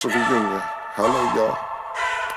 Reunion. Hello, y'all.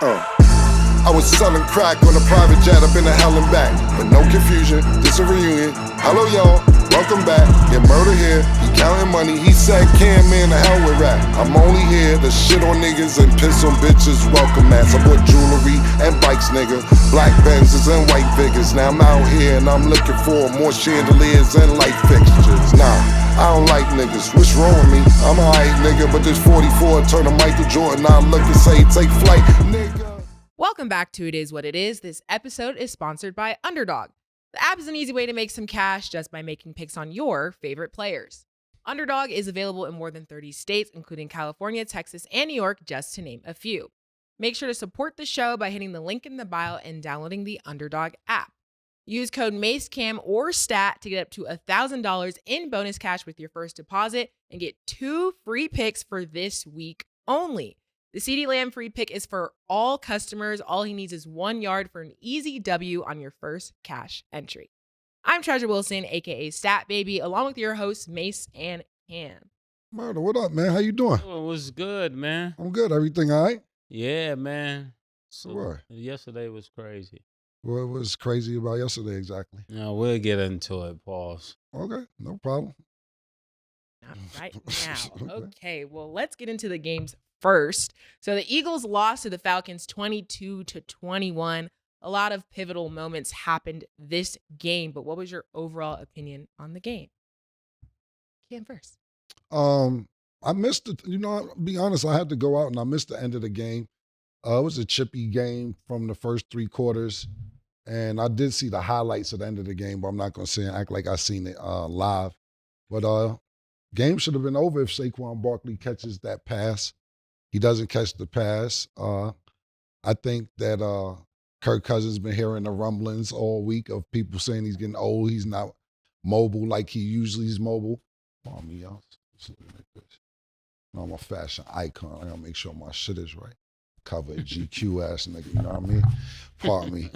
I was selling crack on a private jet up in the hell and back. But no confusion, this a reunion. Hello, y'all. Welcome back. Get murder here. He counting money. He said, "Can man, the hell with rap. I'm only here to shit on niggas and piss on bitches. Welcome, ass. I bought jewelry and bikes, nigga. Black Benzes and white Vickers. Now I'm out here and I'm looking for more chandeliers and light fixtures. Nah. I don't like niggas, what's wrong with me? I'm a hype nigga, but this 44 turn to Michael Jordan. I look and say, take flight, nigga. Welcome back to It Is What It Is. This episode is sponsored by Underdog. The app is an easy way to make some cash just by making picks on your favorite players. Underdog is available in more than 30 states, including California, Texas, and New York, just to name a few. Make sure to support the show by hitting the link in the bio and downloading the Underdog app. Use code MACECAM or STAT to get up to $1,000 in bonus cash with your first deposit and get 2 free picks for this week only. The CeeDee Lamb free pick is for all customers. All he needs is 1 yard for an easy W on your first cash entry. I'm Treasure Wilson, aka Stat Baby, along with your hosts Mase and Cam. Murder, what up, man? How you doing? Oh, what's good, man? I'm good. Everything all right? Yeah, man. What? Yesterday was crazy. What was crazy about yesterday exactly? No, we'll get into it, pause. Okay, no problem. Not right now. Okay, well, let's get into the games first. So the Eagles lost to the Falcons 22-21. A lot of pivotal moments happened this game, but what was your overall opinion on the game? Cam first. I missed it. I'll be honest, I had to go out and I missed the end of the game. It was a chippy game from the first 3 quarters. And I did see the highlights at the end of the game, but I'm not going to say and act like I seen it live. But game should have been over if Saquon Barkley catches that pass. He doesn't catch the pass. I think that Kirk Cousins been hearing the rumblings all week of people saying he's getting old. He's not mobile like he usually is mobile. Come on, me, y'all. I'm a fashion icon. I got to make sure my shit is right. Cover GQ ass nigga, you know what I mean? Pardon me.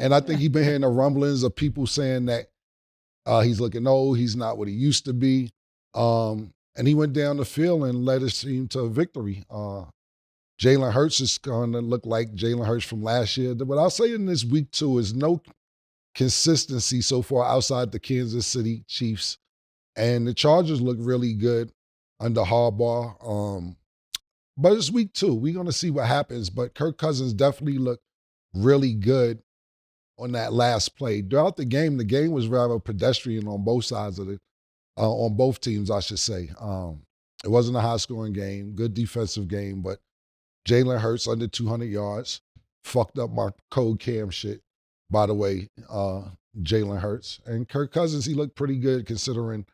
And I think he's been hearing the rumblings of people saying that he's looking old, he's not what he used to be. And he went down the field and led his team to a victory. Jalen Hurts is going to look like Jalen Hurts from last year. What I'll say in this week 2 is no consistency so far outside the Kansas City Chiefs. And the Chargers look really good under Harbaugh. But it's week 2. We're going to see what happens. But Kirk Cousins definitely looked really good on that last play. Throughout the game was rather pedestrian on both sides of it, on both teams, I should say. It wasn't a high-scoring game, good defensive game, but Jalen Hurts under 200 yards, fucked up my code cam shit, by the way, Jalen Hurts. And Kirk Cousins, he looked pretty good considering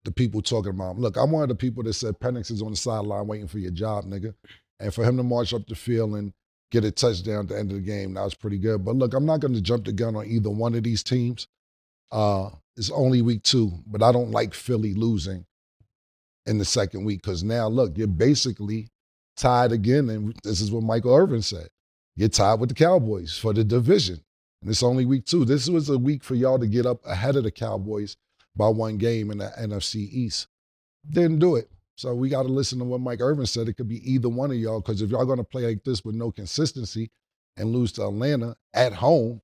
the people talking about him. Look, I'm one of the people that said Penix is on the sideline waiting for your job, nigga. And for him to march up the field and get a touchdown at the end of the game, that was pretty good. But look, I'm not going to jump the gun on either one of these teams. It's only week 2, but I don't like Philly losing in the second week because now, look, you're basically tied again, and this is what Michael Irvin said. You're tied with the Cowboys for the division, and it's only week 2. This was a week for y'all to get up ahead of the Cowboys by 1 game in the NFC East. Didn't do it. So we got to listen to what Mike Irvin said. It could be either one of y'all, because if y'all going to play like this with no consistency and lose to Atlanta at home,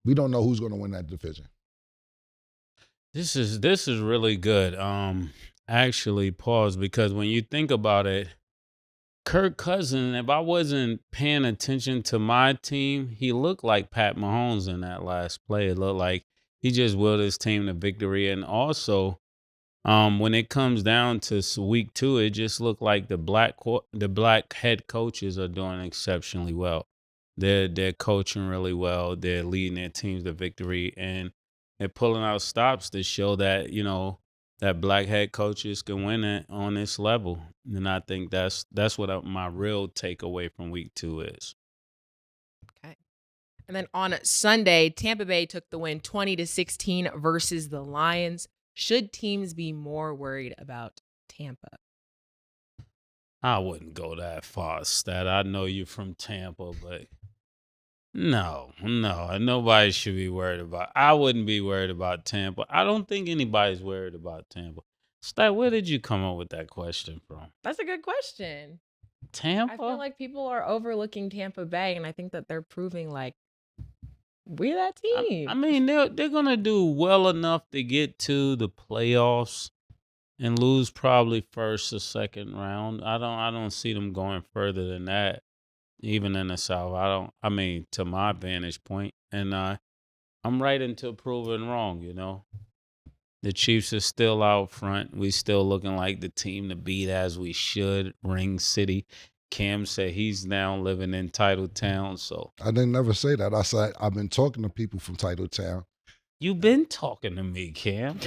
we don't know who's going to win that division. This is really good. Actually, pause, because when you think about it, Kirk Cousins, if I wasn't paying attention to my team, he looked like Pat Mahomes in that last play. It looked like he just willed his team to victory. And also, when it comes down to week 2, it just looked like the black head coaches are doing exceptionally well. They're coaching really well. They're leading their teams to victory, and they're pulling out stops to show that that black head coaches can win it on this level. And I think that's what my real takeaway from week 2 is. Okay. And then on Sunday, Tampa Bay took the win 20-16 versus the Lions. Should teams be more worried about Tampa? I wouldn't go that far, Stat. I know you're from Tampa, but no, nobody should be worried about. I wouldn't be worried about Tampa. I don't think anybody's worried about Tampa. Stat, where did you come up with that question from? That's a good question. Tampa? I feel like people are overlooking Tampa Bay, and I think that they're proving like we're that team. I mean, they're gonna do well enough to get to the playoffs and lose probably first or second round. I don't see them going further than that, even in the South. I mean, to my vantage point, and I'm right until proven wrong. You know, the Chiefs are still out front. We still looking like the team to beat as we should. Ring City. Cam said he's now living in Titletown, so I didn't never say that. I said I've been talking to people from Titletown. you've been talking to me, Cam.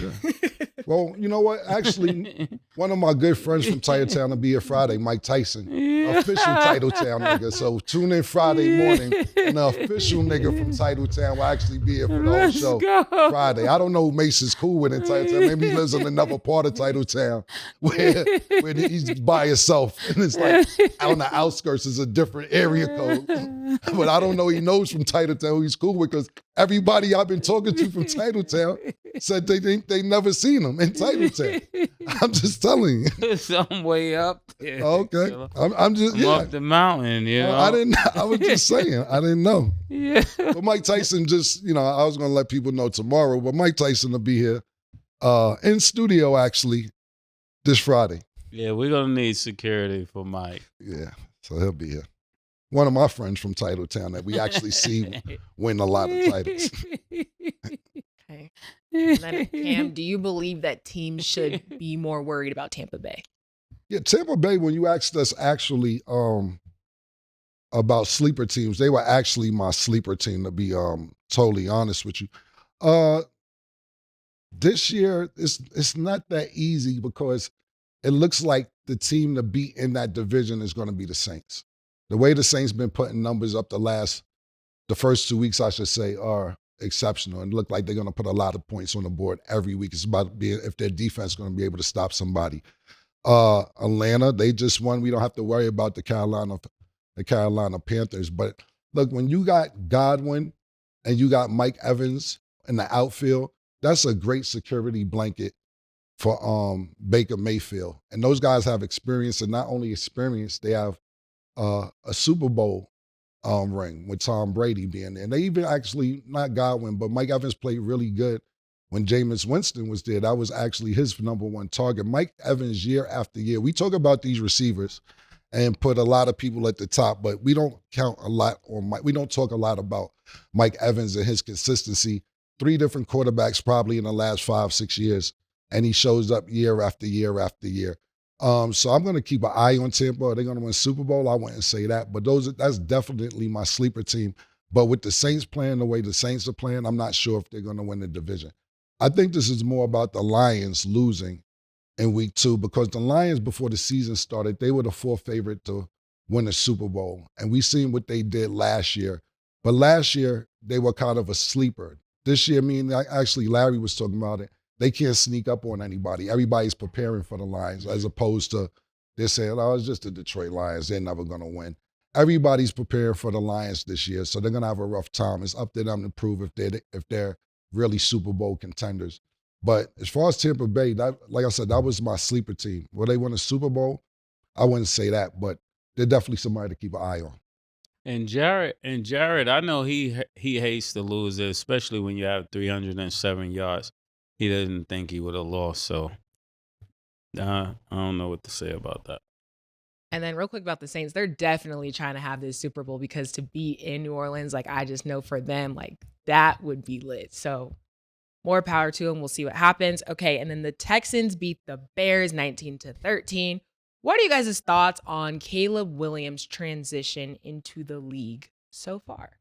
Well, you know what? Actually, one of my good friends from Titletown will be here Friday, Mike Tyson, official Titletown nigga. So tune in Friday morning, and the official nigga from Titletown will actually be here for the whole show Friday. I don't know who Mase is cool with in Titletown. Maybe he lives in another part of Titletown where he's by himself, and it's like on the outskirts is a different area code. But I don't know. He knows from Titletown who he's cool with because everybody I've been talking to from Titletown said they never seen him in Titletown. I'm just telling you. Some way up there. Okay, I'm just up the mountain, you know. I was just saying. I didn't know. Yeah. But Mike Tyson just, I was gonna let people know tomorrow. But Mike Tyson will be here in studio actually this Friday. Yeah, we're gonna need security for Mike. Yeah, so he'll be here. One of my friends from Titletown that we actually see win a lot of titles. Okay. And then, Cam, do you believe that teams should be more worried about Tampa Bay? Yeah, Tampa Bay, when you asked us actually about sleeper teams, they were actually my sleeper team, to be totally honest with you. This year, it's not that easy because it looks like the team to beat in that division is going to be the Saints. The way the Saints been putting numbers up the first 2 weeks, I should say, are exceptional and look like they're going to put a lot of points on the board every week. It's about being if their defense is going to be able to stop somebody. Atlanta, they just won. We don't have to worry about the Carolina Panthers. But look, when you got Godwin and you got Mike Evans in the outfield, that's a great security blanket for Baker Mayfield. And those guys have experience, and not only experience, they have a Super Bowl ring with Tom Brady being there. And they even actually, not Godwin, but Mike Evans played really good when Jameis Winston was there. That was actually his number one target. Mike Evans, year after year, we talk about these receivers and put a lot of people at the top, but we don't count a lot on Mike. We don't talk a lot about Mike Evans and his consistency. 3 different quarterbacks probably in the last 5-6 years, and he shows up year after year after year. So I'm going to keep an eye on Tampa. Are they going to win Super Bowl? I wouldn't say that, but that's definitely my sleeper team. But with the Saints playing the way the Saints are playing, I'm not sure if they're going to win the division. I think this is more about the Lions losing in week 2 because the Lions, before the season started, they were the 4th favorite to win the Super Bowl. And we seen what they did last year. But last year, they were kind of a sleeper. This year, actually, Larry was talking about it. They can't sneak up on anybody. Everybody's preparing for the Lions as opposed to they're saying, oh, it's just the Detroit Lions. They're never going to win. Everybody's preparing for the Lions this year, so they're going to have a rough time. It's up to them to prove if they're really Super Bowl contenders. But as far as Tampa Bay, like I said, that was my sleeper team. Will they win a Super Bowl? I wouldn't say that, but they're definitely somebody to keep an eye on. And Jared, I know he hates to lose, especially when you have 307 yards. He didn't think he would have lost, so I don't know what to say about that. And then real quick about the Saints, they're definitely trying to have this Super Bowl because to be in New Orleans, like I just know for them, like that would be lit. So more power to them. We'll see what happens. Okay, and then the Texans beat the Bears 19-13. What are you guys' thoughts on Caleb Williams' transition into the league so far?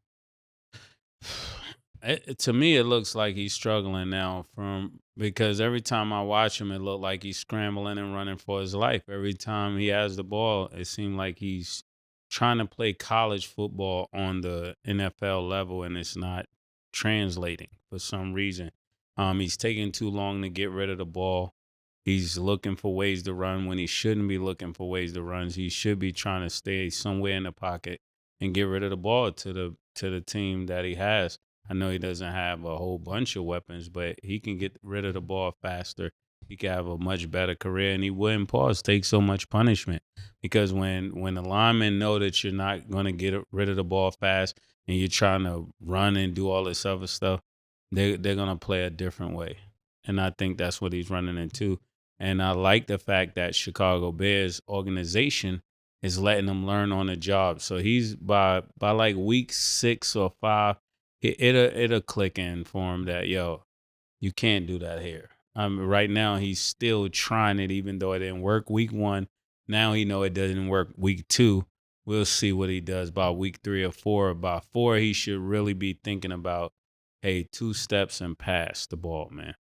To me, it looks like he's struggling now because every time I watch him, it looked like he's scrambling and running for his life. Every time he has the ball, it seemed like he's trying to play college football on the NFL level, and it's not translating for some reason. He's taking too long to get rid of the ball. He's looking for ways to run when he shouldn't be looking for ways to run. He should be trying to stay somewhere in the pocket and get rid of the ball to the team that he has. I know he doesn't have a whole bunch of weapons, but he can get rid of the ball faster. he could have a much better career, and he wouldn't take so much punishment. Because when the linemen know that you're not going to get rid of the ball fast and you're trying to run and do all this other stuff, they're going to play a different way. And I think that's what he's running into. And I like the fact that Chicago Bears organization is letting him learn on the job. So he's by like week 6 or 5, it'll click in for him that, yo, you can't do that here. Right now he's still trying it, even though it didn't work week 1. Now he know it doesn't work week 2. We'll see what he does by week 3 or 4. By 4, he should really be thinking about, hey, 2 steps and pass the ball, man.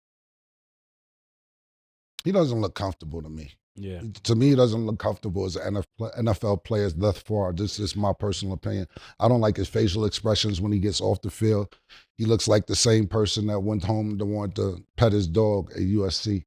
He doesn't look comfortable to me. Yeah. To me, he doesn't look comfortable as an NFL player thus far. This is my personal opinion. I don't like his facial expressions when he gets off the field. He looks like the same person that went home to want to pet his dog at USC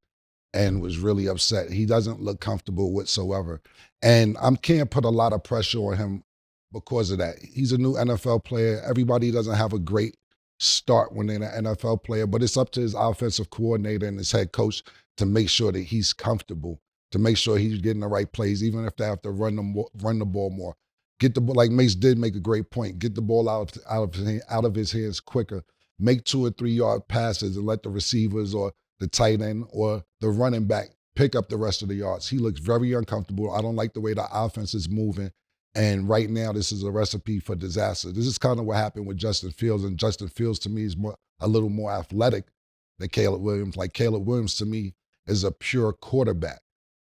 and was really upset. He doesn't look comfortable whatsoever. And I can't put a lot of pressure on him because of that. He's a new NFL player. Everybody doesn't have a great start when they're an NFL player, but it's up to his offensive coordinator and his head coach to make sure that he's comfortable, to make sure he's getting the right plays, even if they have to run the ball more. Get the ball, like Mase did make a great point, get the ball out of his hands quicker. Make 2 or 3 yard passes and let the receivers or the tight end or the running back pick up the rest of the yards. He looks very uncomfortable. I don't like the way the offense is moving. And right now, this is a recipe for disaster. This is kind of what happened with Justin Fields. And Justin Fields, to me, is a little more athletic than Caleb Williams. Like Caleb Williams, to me, is a pure quarterback.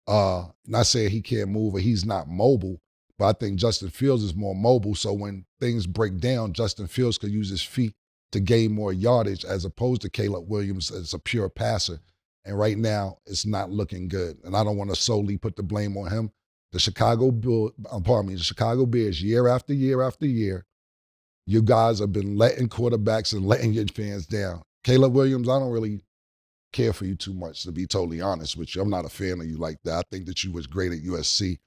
Not saying he can't move or he's not mobile, but I think Justin Fields is more mobile. So when things break down, Justin Fields could use his feet to gain more yardage as opposed to Caleb Williams as a pure passer. And right now, it's not looking good. And I don't want to solely put the blame on him. The Chicago Bears, year after year after year, you guys have been letting quarterbacks and letting your fans down. Caleb Williams, I don't really care for you too much, to be totally honest with you. I'm not a fan of you like that. I think that you was great at USC.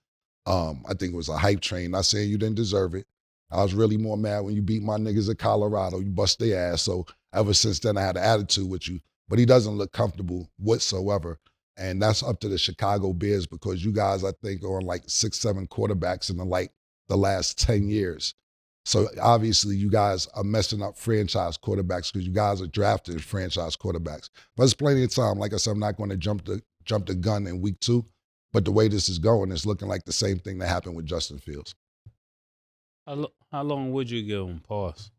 I think it was a hype train. Not saying you didn't deserve it. I was really more mad when you beat my niggas at Colorado. You bust their ass. So ever since then, I had an attitude with you. But he doesn't look comfortable whatsoever. And that's up to the Chicago Bears because you guys, I think, are on like 6, 7 quarterbacks in the last 10 years. So obviously you guys are messing up franchise quarterbacks because you guys are drafted franchise quarterbacks. But there's plenty of time. Like I said, I'm not going to jump the gun in week 2. But the way this is going, it's looking like the same thing that happened with Justin Fields. How long would you give him? Pause.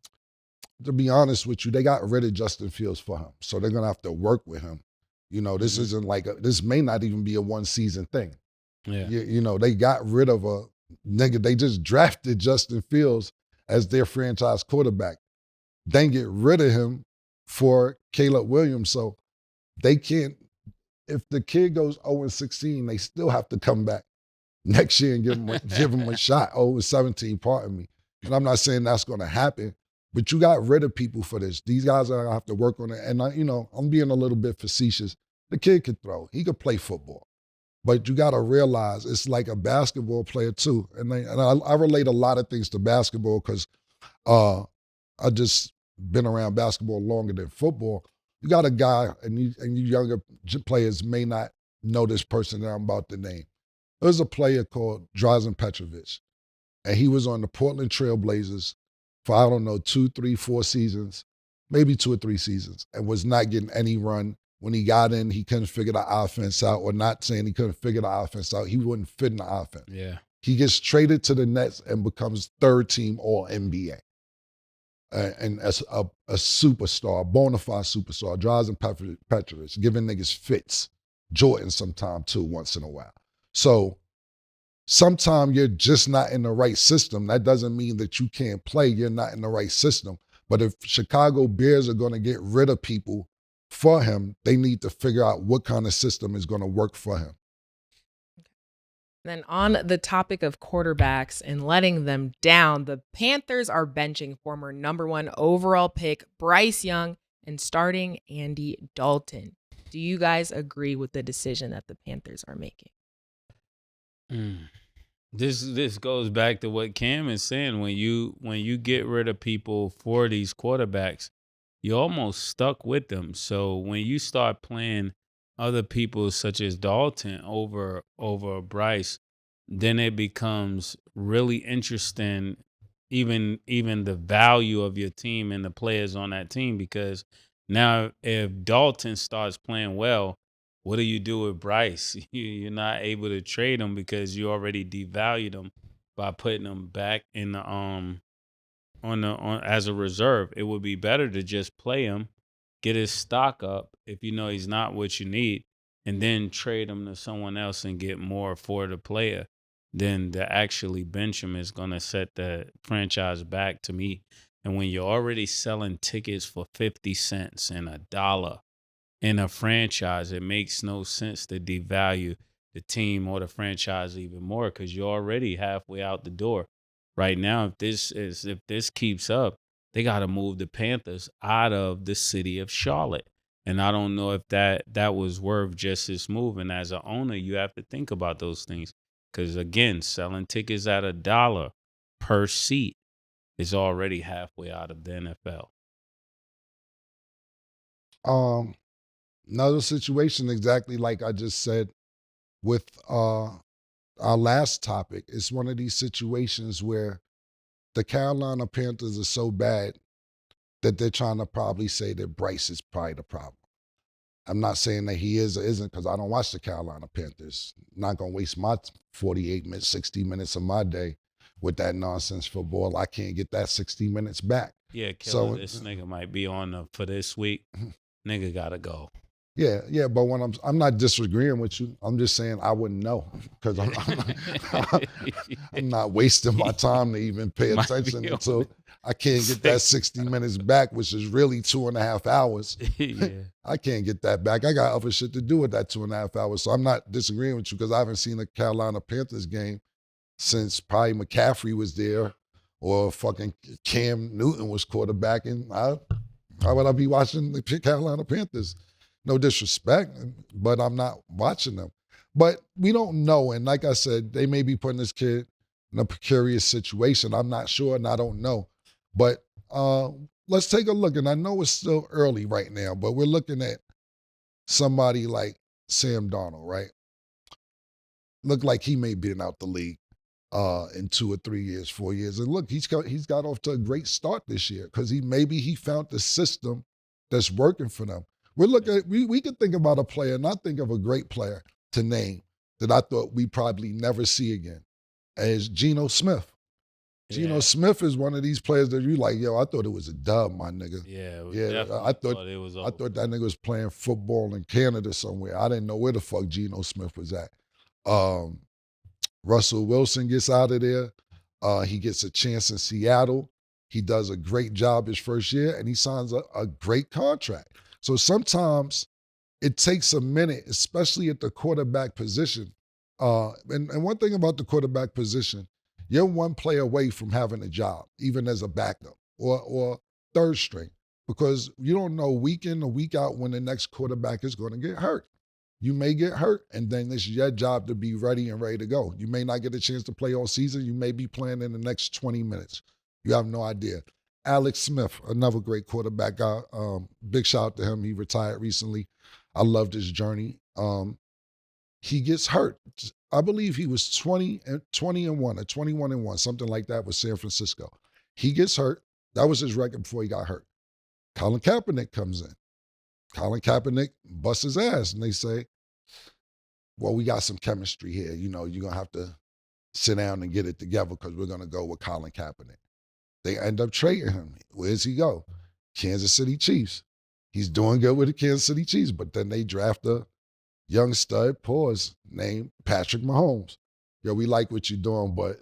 To be honest with you, they got rid of Justin Fields for him. So they're going to have to work with him. You know, this isn't like, this may not even be a 1-season thing. Yeah. You know, they got rid of a nigga. They just drafted Justin Fields as their franchise quarterback. Then get rid of him for Caleb Williams. So they can't, if the kid goes 0-16, they still have to come back next year and give him a shot. 0-17, pardon me. And I'm not saying that's going to happen, but you got rid of people for this. These guys are going to have to work on it. And, I'm being a little bit facetious. The kid could throw. He could play football. But you got to realize it's like a basketball player too. And I relate a lot of things to basketball because I just been around basketball longer than football. You got a guy, and you younger players may not know this person that I'm about to name. There's a player called Drazen Petrovic, and he was on the Portland Trail Blazers for, I don't know, 2, 3, 4 seasons, maybe 2 or 3 seasons, and was not getting any run. When he got in, he couldn't figure the offense out, or not saying he couldn't figure the offense out. He wouldn't fit in the offense. Yeah. He gets traded to the Nets and becomes 3rd-team All-NBA. And as a superstar, a bona fide superstar, Drazen Petrovic, giving niggas fits. Jordan sometime too, once in a while. So sometimes you're just not in the right system. That doesn't mean that you can't play. You're not in the right system. But if Chicago Bears are going to get rid of people for him, they need to figure out what kind of system is going to work for him. Then on the topic of quarterbacks and letting them down, the Panthers are benching former #1 overall pick Bryce Young and starting Andy Dalton. Do you guys agree with the decision that the Panthers are making? This goes back to what Cam is saying. When you get rid of people for these quarterbacks, you're almost stuck with them. So when you start playing other people such as Dalton over Bryce, then it becomes really interesting, even the value of your team and the players on that team, because now if Dalton starts playing well, what do you do with Bryce? You're not able to trade him because you already devalued him by putting him back in the on as a reserve. It would be better to just play him, get his stock up if you know he's not what you need, and then trade him to someone else and get more for the player than to actually bench him is going to set the franchise back, to me. And when you're already selling tickets for 50 cents and $1 in a franchise, it makes no sense to devalue the team or the franchise even more, because you're already halfway out the door. Right now, if this keeps up, they got to move the Panthers out of the city of Charlotte. And I don't know if that was worth just this move. And as an owner, you have to think about those things. Because, again, selling tickets at $1 per seat is already halfway out of the NFL. Another situation, exactly like I just said with our last topic, it's one of these situations where the Carolina Panthers are so bad that they're trying to probably say that Bryce is probably the problem. I'm not saying that he is or isn't, because I don't watch the Carolina Panthers. I'm not going to waste my 48 minutes, 60 minutes of my day with that nonsense football. I can't get that 60 minutes back. Yeah, Killa, this nigga might be on for this week. Nigga got to go. Yeah, but when I'm not disagreeing with you. I'm just saying I wouldn't know, because I'm not wasting my time to even pay attention until I can't get that 60 minutes back, which is really 2.5 hours. Yeah. I can't get that back. I got other shit to do with that 2.5 hours. So I'm not disagreeing with you, because I haven't seen a Carolina Panthers game since probably McCaffrey was there or fucking Cam Newton was quarterbacking. How would I be watching the Carolina Panthers? No disrespect, but I'm not watching them. But we don't know. And like I said, they may be putting this kid in a precarious situation. I'm not sure, and I don't know. But let's take a look. And I know it's still early right now, but we're looking at somebody like Sam Darnold, right? Look like he may be out the league in 2 or 3 years, 4 years. And look, he's got off to a great start this year, because he found the system that's working for them. We could think about a player, not think of a great player to name, that I thought we probably never see again, as Geno Smith. Yeah. Geno Smith is one of these players that you like, yo, I thought it was a dub, my nigga. Yeah, I thought that nigga was playing football in Canada somewhere. I didn't know where the fuck Geno Smith was at. Russell Wilson gets out of there. He gets a chance in Seattle. He does a great job his first year, and he signs a great contract. So sometimes it takes a minute, especially at the quarterback position. And one thing about the quarterback position, you're one play away from having a job, even as a backup or third string, because you don't know week in or week out when the next quarterback is going to get hurt. You may get hurt, and then it's your job to be ready and ready to go. You may not get a chance to play all season. You may be playing in the next 20 minutes. You have no idea. Alex Smith, another great quarterback guy. Big shout out to him. He retired recently. I loved his journey. He gets hurt. I believe he was 20 and 1 or 21 and 1, something like that with San Francisco. He gets hurt. That was his record before he got hurt. Colin Kaepernick comes in. Colin Kaepernick busts his ass, and they say, well, we got some chemistry here. You know, you're going to have to sit down and get it together, because we're going to go with Colin Kaepernick. They end up trading him. Where does he go? Kansas City Chiefs. He's doing good with the Kansas City Chiefs, but then they draft a young stud, named Patrick Mahomes. Yo, we like what you're doing, but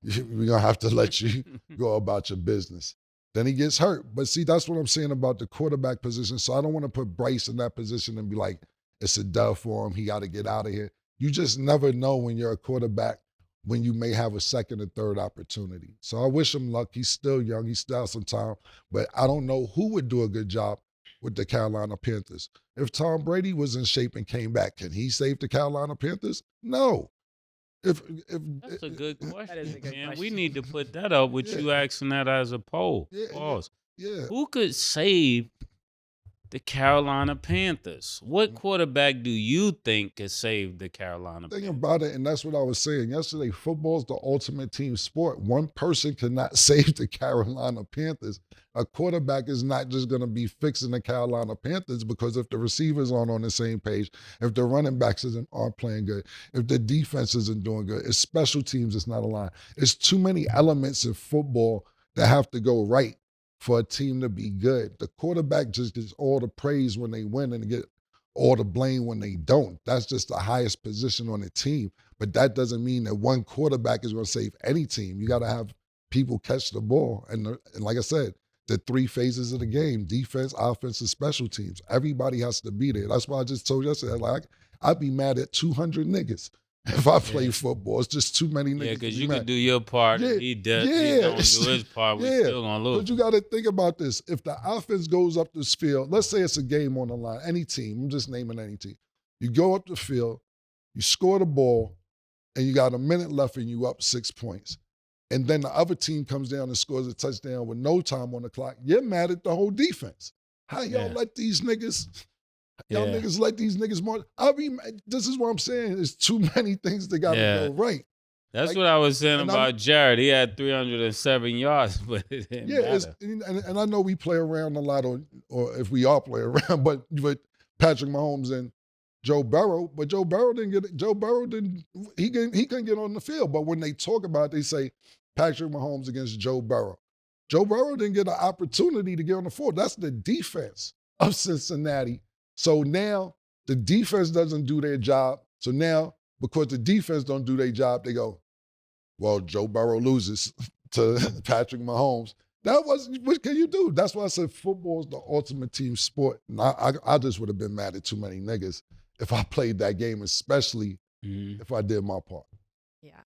we're going to have to let you go about your business. Then he gets hurt. But see, that's what I'm saying about the quarterback position. So I don't want to put Bryce in that position and be like, it's a dub for him. He got to get out of here. You just never know when you're a quarterback, when you may have a second or third opportunity. So I wish him luck. He's still young. He still has some time. But I don't know who would do a good job with the Carolina Panthers. If Tom Brady was in shape and came back, can he save the Carolina Panthers? No. That's a good question. That is a good question. We need to put that up with you asking that as a poll. Yeah. Pause. Yeah. Who could save the Carolina Panthers. What quarterback do you think could save the Carolina Thing Panthers? about it, and that's what I was saying yesterday, football's the ultimate team sport. One person cannot save the Carolina Panthers. A quarterback is not just going to be fixing the Carolina Panthers, because if the receivers aren't on the same page, if the running backs aren't playing good, if the defense isn't doing good, it's special teams, it's not aligned. It's too many elements in football that have to go right for a team to be good. The quarterback just gets all the praise when they win and get all the blame when they don't. That's just the highest position on the team. But that doesn't mean that one quarterback is going to save any team. You got to have people catch the ball. And like I said, the 3 phases of the game: defense, offense, and special teams. Everybody has to be there. That's why I just told you yesterday, like, I'd be mad at 200 niggas if I play football. It's just too many niggas. Yeah, because you can do your part. Yeah, He don't do his part. Yeah. We're still going to lose. But you got to think about this. If the offense goes up this field, let's say it's a game on the line, any team, I'm just naming any team. You go up the field, you score the ball, and you got a minute left and you up 6 points. And then the other team comes down and scores a touchdown with no time on the clock. You're mad at the whole defense. How y'all let these niggas... Y'all niggas let these niggas more. This is what I'm saying. There's too many things that got to go right. That's like, what I was saying about Jared. He had 307 yards, but it didn't matter. And I know we play around a lot, or if we all play around, but Patrick Mahomes and Joe Burrow. But Joe Burrow didn't. He couldn't get on the field. But when they talk about it, they say Patrick Mahomes against Joe Burrow. Joe Burrow didn't get an opportunity to get on the field. That's the defense of Cincinnati. So now the defense doesn't do their job. So now, because the defense don't do their job, they go, well, Joe Burrow loses to Patrick Mahomes. What can you do? That's why I said football is the ultimate team sport. And I just would have been mad at too many niggas if I played that game, especially if I did my part. Yeah.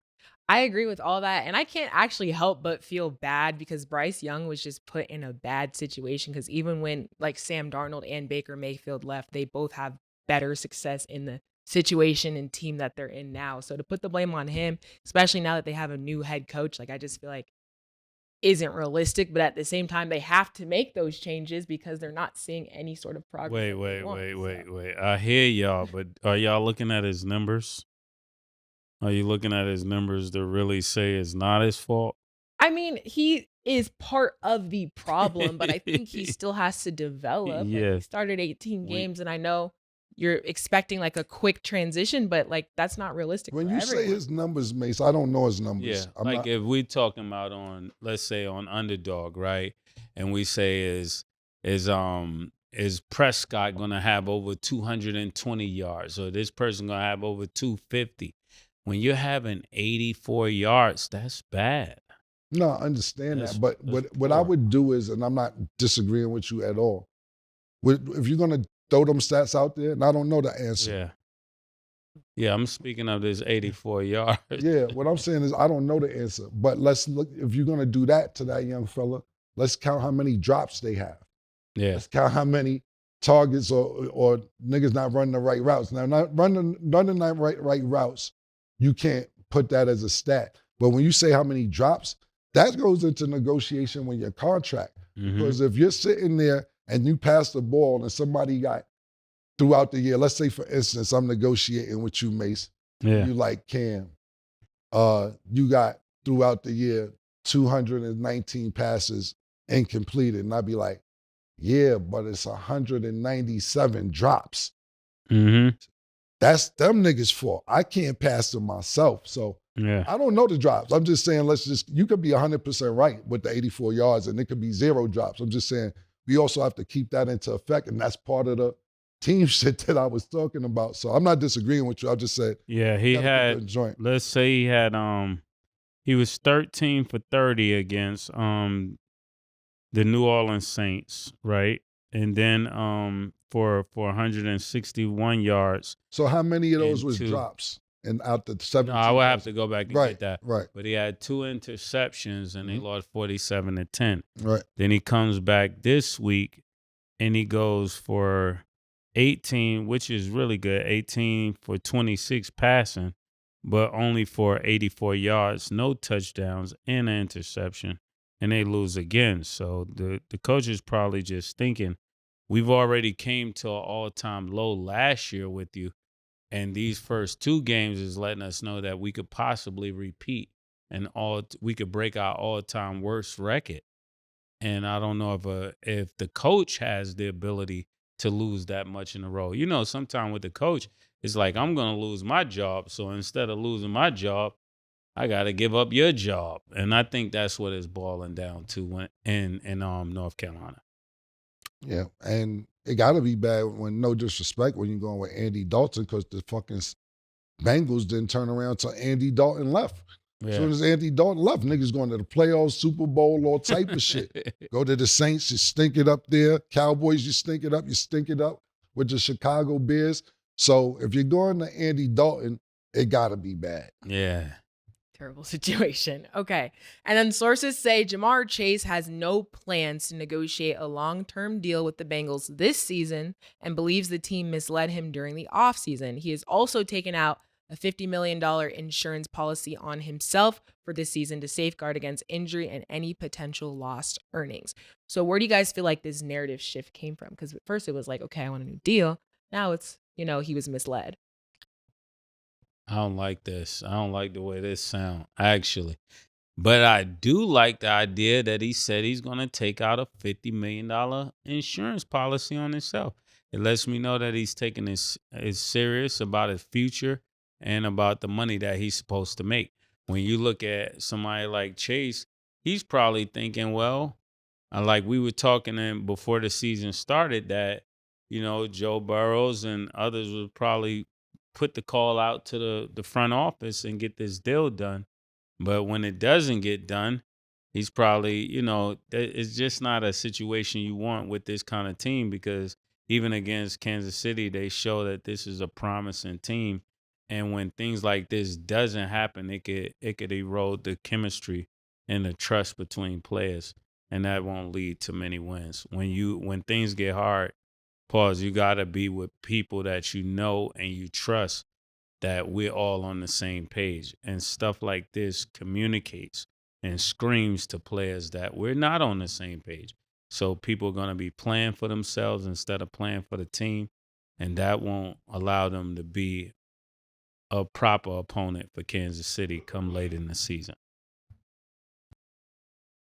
I agree with all that. And I can't actually help but feel bad because Bryce Young was just put in a bad situation, because even when like Sam Darnold and Baker Mayfield left, they both have better success in the situation and team that they're in now. So to put the blame on him, especially now that they have a new head coach, like I just feel like isn't realistic. But at the same time, they have to make those changes because they're not seeing any sort of progress. Wait. I hear y'all, but are y'all looking at his numbers? Are you looking at his numbers to really say it's not his fault? I mean, he is part of the problem, but I think he still has to develop. Yeah. Like, he started 18 games, and I know you're expecting like a quick transition, but like that's not realistic. When for you everyone. say his numbers, Mase, I don't know his numbers. Yeah, if we talking about on, let's say on Underdog, right? And we say is Prescott gonna have over 220 yards, or this person gonna have over 250? When you're having 84 yards, that's bad. No, I understand that. But what I would do is, and I'm not disagreeing with you at all, if you're going to throw them stats out there, and I don't know the answer. Yeah, I'm speaking of this 84 yards. Yeah, what I'm saying is I don't know the answer. But let's look, if you're going to do that to that young fella, let's count how many drops they have. Yeah. Let's count how many targets or niggas not running the right routes. Now, not running the right routes, you can't put that as a stat. But when you say how many drops, that goes into negotiation with your contract. Mm-hmm. Because if you're sitting there and you pass the ball and somebody got throughout the year, let's say, for instance, I'm negotiating with you, Mase. Yeah. You like Cam. You got throughout the year 219 passes incompleted. And I'd be like, yeah, but it's 197 drops. Mm-hmm. That's them niggas' fault. I can't pass them myself. So I don't know the drops. I'm just saying, you could be 100% right with the 84 yards and it could be 0 drops. I'm just saying, we also have to keep that into effect. And that's part of the team shit that I was talking about. So I'm not disagreeing with you. I just said, yeah, he had, let's say he was 13 for 30 against the New Orleans Saints, right? And then for 161 yards. So how many of those was drops? And out the 17? No, I would have to go back and get that. Right. But he had 2 interceptions and they lost 47-10. Right. Then he comes back this week and he goes for 18, which is really good. 18 for 26 passing, but only for 84 yards, no touchdowns and an interception. And they lose again. So the coach is probably just thinking, we've already came to an all-time low last year with you. And these first 2 games is letting us know that we could possibly repeat and we could break our all-time worst record. And I don't know if the coach has the ability to lose that much in a row. You know, sometimes with the coach, it's like, I'm going to lose my job. So instead of losing my job, I got to give up your job. And I think that's what it's boiling down to in North Carolina. Yeah, and it got to be bad when, no disrespect, when you're going with Andy Dalton, because the fucking Bengals didn't turn around till Andy Dalton left. Yeah. As soon as Andy Dalton left, niggas going to the playoffs, Super Bowl, all type of shit. Go to the Saints, you stink it up there. Cowboys, you stink it up with the Chicago Bears. So if you're going to Andy Dalton, it got to be bad. Yeah. Terrible situation. Okay. And then sources say Jamar Chase has no plans to negotiate a long-term deal with the Bengals this season and believes the team misled him during the offseason. He has also taken out a $50 million insurance policy on himself for this season to safeguard against injury and any potential lost earnings. So where do you guys feel like this narrative shift came from? Because at first it was like, okay, I want a new deal. Now it's, he was misled. I don't like this. I don't like the way this sounds, actually. But I do like the idea that he said he's going to take out a $50 million insurance policy on himself. It lets me know that he's taking is serious about his future and about the money that he's supposed to make. When you look at somebody like Chase, he's probably thinking, well, like we were talking before the season started, that, Joe Burrows and others would probably put the call out to the front office and get this deal done. But when it doesn't get done, he's probably, it's just not a situation you want with this kind of team, because even against Kansas City, they show that this is a promising team. And when things like this doesn't happen, it could erode the chemistry and the trust between players, and that won't lead to many wins. When things get hard, you got to be with people that you know and you trust, that we're all on the same page. And stuff like this communicates and screams to players that we're not on the same page. So people are going to be playing for themselves instead of playing for the team, and that won't allow them to be a proper opponent for Kansas City come late in the season.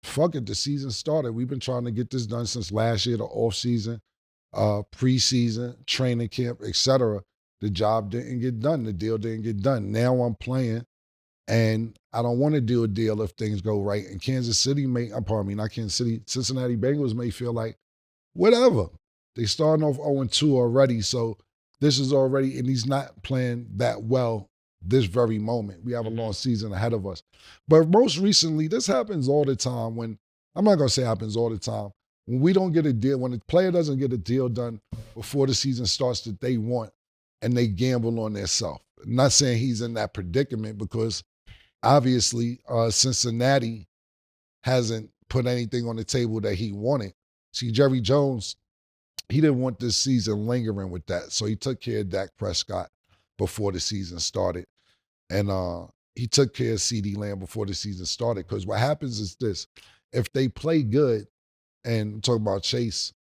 Fuck it, the season started. We've been trying to get this done since last year, the offseason, preseason, training camp, etc. The job didn't get done. The deal didn't get done. Now I'm playing, and I don't want to do a deal if things go right. And Cincinnati Bengals may feel like, whatever. They starting off 0-2 already, so this is already, and he's not playing that well this very moment. We have a long season ahead of us. But most recently, this happens all the time I'm not going to say happens all the time. When we don't get a deal, when the player doesn't get a deal done before the season starts that they want, and they gamble on themselves. Not saying he's in that predicament, because obviously Cincinnati hasn't put anything on the table that he wanted. See, Jerry Jones, he didn't want this season lingering with that, so he took care of Dak Prescott before the season started. And he took care of CeeDee Lamb before the season started, because what happens is this. If they play good, and I'm talking about Chase,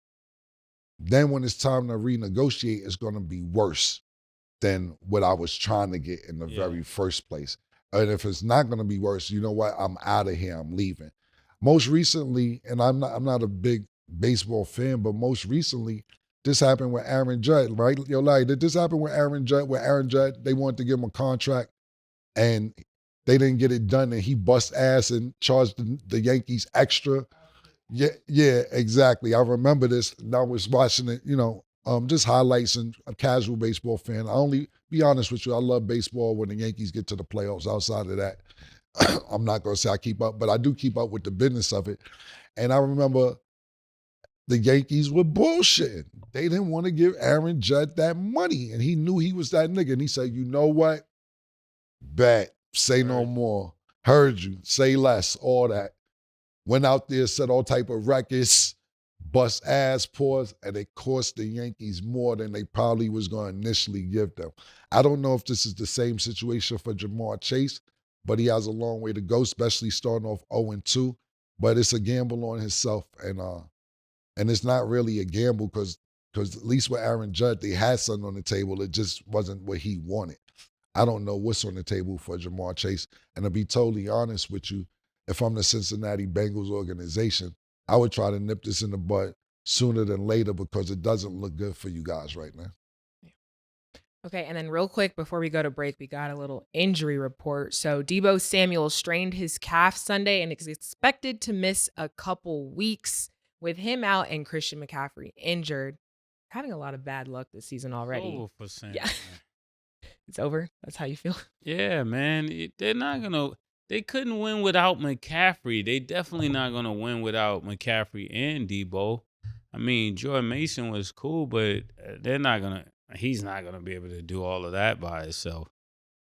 then when it's time to renegotiate, it's going to be worse than what I was trying to get in the very first place. And if it's not going to be worse, you know what? I'm out of here. I'm leaving. Most recently, and I'm not a big baseball fan, but most recently, this happened with Aaron Judge, right? Did this happen with Aaron Judge? With Aaron Judge, they wanted to give him a contract, and they didn't get it done, and he bust ass and charged the Yankees extra. Yeah, exactly. I remember this, and I was watching it, just highlights, and a casual baseball fan. I only, be honest with you, I love baseball when the Yankees get to the playoffs. Outside of that, I'm not going to say I keep up, but I do keep up with the business of it. And I remember the Yankees were bullshitting. They didn't want to give Aaron Judge that money, and he knew he was that nigga. And he said, you know what? Bet. Say no more. Heard you. Say less. All that. Went out there, set all type of records, bust ass, pause, and it cost the Yankees more than they probably was going to initially give them. I don't know if this is the same situation for Jamar Chase, but he has a long way to go, especially starting off 0-2. But it's a gamble on himself, and it's not really a gamble, because Because at least with Aaron Judge, they had something on the table. It just wasn't what he wanted. I don't know what's on the table for Jamar Chase. And to be totally honest with you, if I'm the Cincinnati Bengals organization, I would try to nip this in the bud sooner than later because it doesn't look good for you guys right now. Okay, and then real quick before we go to break, we got a little injury report. So Deebo Samuel strained his calf Sunday and is expected to miss a couple weeks. With him out and Christian McCaffrey injured, having a lot of bad luck this season already. Over for Sam. Yeah. It's over? That's how you feel? Yeah, man. They're not going to – they couldn't win without McCaffrey. They definitely not going to win without McCaffrey and Deebo. I mean, Jordan Mason was cool, but they're not going to – he's not going to be able to do all of that by himself.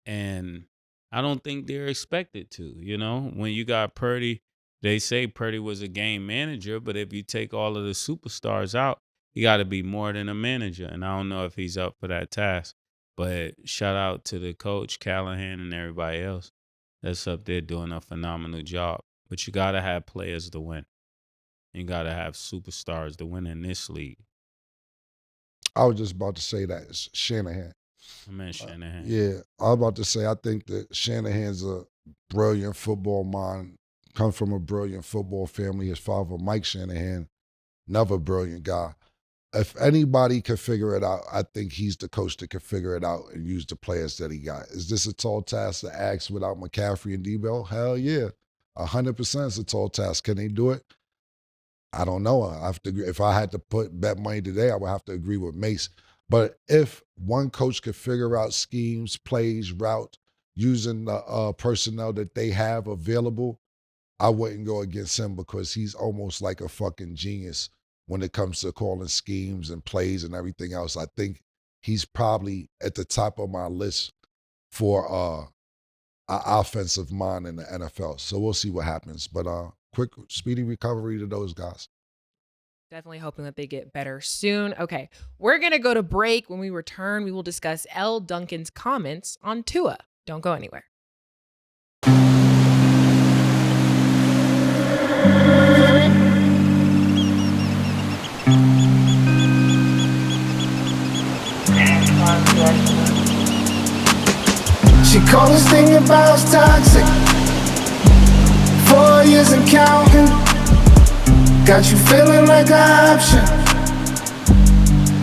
And I don't think they're expected to, you know. When you got Purdy, they say Purdy was a game manager, but if you take all of the superstars out, he got to be more than a manager. And I don't know if he's up for that task. But shout out to the coach, Callahan, and everybody else that's up there doing a phenomenal job. But you got to have players to win. You got to have superstars to win in this league. I was just about to say that. It's Shanahan. I meant Shanahan. Yeah, I was about to say I think that Shanahan's a brilliant football mind, comes from a brilliant football family. His father, Mike Shanahan, another brilliant guy. If anybody could figure it out, I think he's the coach that could figure it out and use the players that he got. Is this a tall task to ask without McCaffrey and Deebo? Hell yeah. 100% is a tall task. Can they do it? I don't know. I have to agree. If I had to bet money today, I would have to agree with Mase. But if one coach could figure out schemes, plays, routes, using the personnel that they have available, I wouldn't go against him because he's almost like a fucking genius when it comes to calling schemes and plays and everything else. I think he's probably at the top of my list for an offensive mind in the NFL. So we'll see what happens. But quick, speedy recovery to those guys. Definitely hoping that they get better soon. Okay, we're going to go to break. When we return, we will discuss Elle Duncan's comments on Tua. Don't go anywhere. She called this thing about toxic. 4 years and counting. Got you feeling like an option.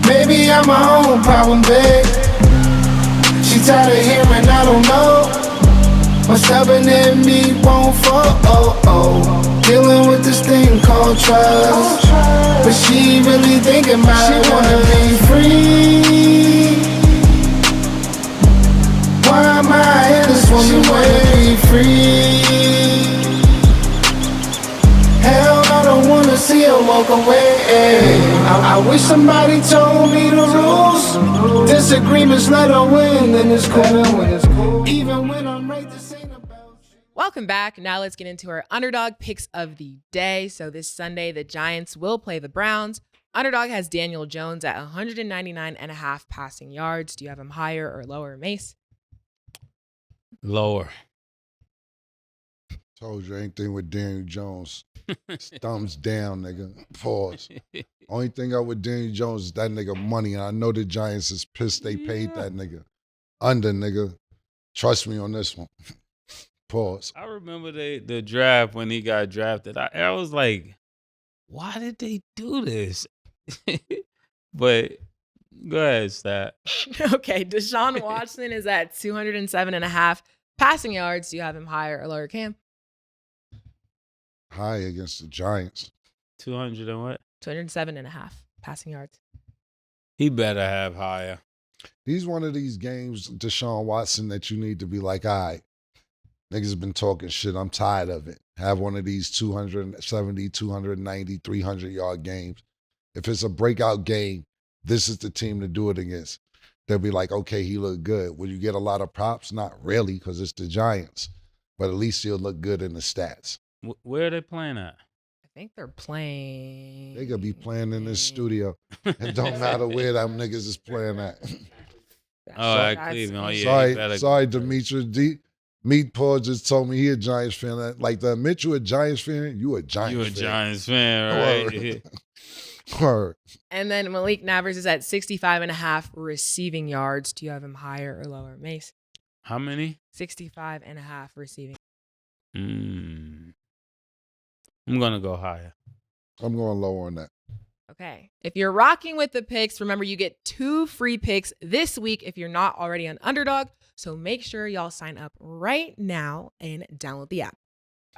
Maybe I'm my own problem, babe. She tired of hearing I don't know. What's stubborn in me won't fall. Dealing with this thing called trust. But she really thinking about it. She wanna be free. Why am I here this woman wanna be free? Hell, I don't wanna see her walk away. I wish somebody told me the rules. Disagreements let her win, and it's cool. Even when I'm right, this ain't about you. Welcome back. Now let's get into our Underdog picks of the day. So this Sunday, the Giants will play the Browns. Underdog has Daniel Jones at 199.5 passing yards. Do you have him higher or lower, Mase? Lower. Told you anything with Daniel Jones. Thumbs down, nigga. Pause. Only thing out with Daniel Jones is that nigga money. And I know the Giants is pissed they paid that nigga. Under, nigga. Trust me on this one. Pause. I remember the draft when he got drafted. I was like, why did they do this? But go ahead, Stat. Okay, Deshaun Watson is at 207.5 passing yards. Do you have him higher or lower, Cam? High against the Giants. 200 and what? 207.5 passing yards. He better have higher. He's one of these games, Deshaun Watson, that you need to be like, all right, niggas have been talking shit. I'm tired of it. Have one of these 270, 290, 300-yard games. If it's a breakout game, this is the team to do it against. They'll be like, okay, he looked good. Will you get a lot of props? Not really, because it's the Giants. But at least he'll look good in the stats. Where are they playing at? I think they're playing. They could be playing in this studio. It don't matter where them niggas is playing at. Oh, at Cleveland. Oh, yeah. Sorry, Demetrius. Meat Paul just told me he a Giants fan. Like, the admit you a Giants fan, you a Giants fan. You a Giants fan, right? Word. And then Malik Nabers is at 65.5 receiving yards. Do you have him higher or lower, Mase? How many? 65.5 receiving. I'm gonna go higher. I'm going lower on that. Okay. If you're rocking with the picks, remember you get 2 free picks this week if you're not already on Underdog. So make sure y'all sign up right now and download the app.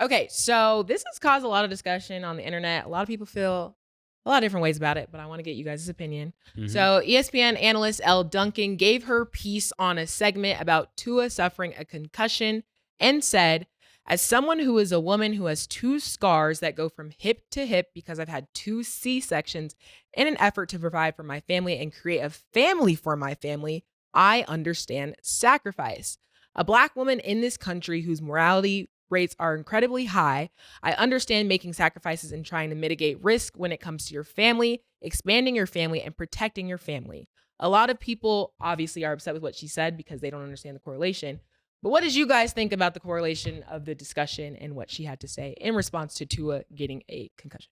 Okay, so this has caused a lot of discussion on the internet. A lot of people feel a lot of different ways about it, but I want to get you guys' opinion. Mhm. So ESPN analyst Elle Duncan gave her piece on a segment about Tua suffering a concussion and said, as someone who is a woman who has 2 scars that go from hip to hip because I've had 2 C-sections in an effort to provide for my family and create a family for my family, I understand sacrifice. A Black woman in this country whose morality rates are incredibly high, I understand making sacrifices and trying to mitigate risk when it comes to your family, expanding your family, and protecting your family. A lot of people obviously are upset with what she said because they don't understand the correlation. But what did you guys think about the correlation of the discussion and what she had to say in response to Tua getting a concussion?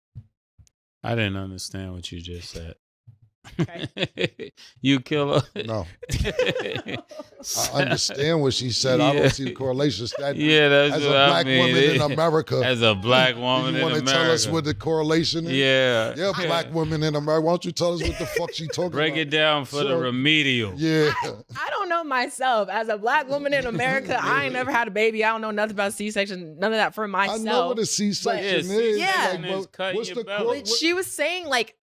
I didn't understand what you just said. Okay. You Killa. No. I understand what she said. I don't see the correlation. Yeah, that's as a what I Black mean. woman in America. As a Black woman you in want to America. tell us what the correlation is? Yeah. Yeah, Black women in America. Why don't you tell us what the fuck she talking Break about? it down for the So- remedial. Yeah. I don't know myself. As a Black woman in America, I ain't never had a baby. I don't know nothing about C-section, none of that for myself. I know what a C-section Yeah, is. C-section Like, is but cutting what's your the belly. But she was saying like